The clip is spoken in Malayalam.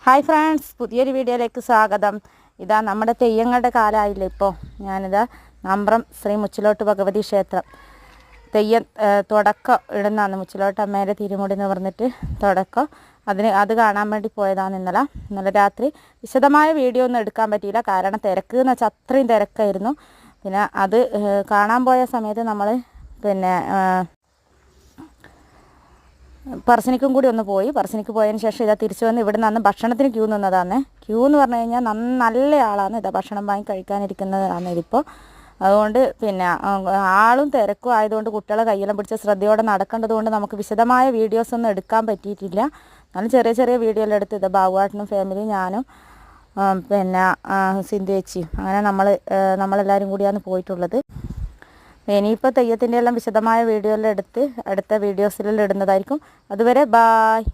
ഹായ് ഫ്രണ്ട്സ്, പുതിയൊരു വീഡിയോയിലേക്ക് സ്വാഗതം. ഇതാ നമ്മുടെ തെയ്യങ്ങളുടെ കാലമായില്ലേ ഇപ്പോൾ. ഞാനിതാ നമ്പ്രം ശ്രീ മുച്ചിലോട്ട് ഭഗവതി ക്ഷേത്രം തെയ്യം തുടക്കം ഇടുന്നതാണ്. മുച്ചിലോട്ട് അമ്മേൻ്റെ തിരുമുടി എന്ന് പറഞ്ഞിട്ട് തുടക്കം അത് കാണാൻ വേണ്ടി പോയതാണ് ഇന്നലെ രാത്രി. വിശദമായ വീഡിയോ ഒന്നും എടുക്കാൻ പറ്റിയില്ല, കാരണം തിരക്ക് എന്ന് വെച്ചാൽ അത്രയും തിരക്കായിരുന്നു. പിന്നെ അത് കാണാൻ പോയ സമയത്ത് നമ്മൾ പറശ്ശിനിക്കും കൂടി ഒന്ന് പോയി. പറശ്ശിനിക്ക് പോയതിന് ശേഷം ഇതാ തിരിച്ചു വന്ന് ഇവിടെ നിന്ന് ഭക്ഷണത്തിന് ക്യൂ നിന്നതാണ്. ക്യൂ എന്ന് പറഞ്ഞു കഴിഞ്ഞാൽ നല്ല ആളാണ്. ഇതാ ഭക്ഷണം വാങ്ങി കഴിക്കാനിരിക്കുന്നതാണ് ഇതിപ്പോൾ. അതുകൊണ്ട് ആളും തിരക്കും ആയതുകൊണ്ട് കുട്ടികളെ കയ്യെല്ലാം പിടിച്ച് ശ്രദ്ധയോടെ നടക്കേണ്ടത് കൊണ്ട് നമുക്ക് വിശദമായ വീഡിയോസ് ഒന്നും എടുക്കാൻ പറ്റിയിട്ടില്ല. എന്നാലും ചെറിയ ചെറിയ വീഡിയോയിൽ എടുത്ത് ഇതാ ബാബുവാട്ടനും ഫാമിലി, ഞാനും സിന്ധു ചേച്ചിയും, അങ്ങനെ നമ്മളെല്ലാവരും കൂടിയാണ് പോയിട്ടുള്ളത്. ഇനിയിപ്പോൾ തെയ്യത്തിൻ്റെ എല്ലാം വിശദമായ വീഡിയോയിലെടുത്ത് അടുത്ത വീഡിയോസിലെല്ലാം ഇടുന്നതായിരിക്കും. അതുവരെ ബായ്.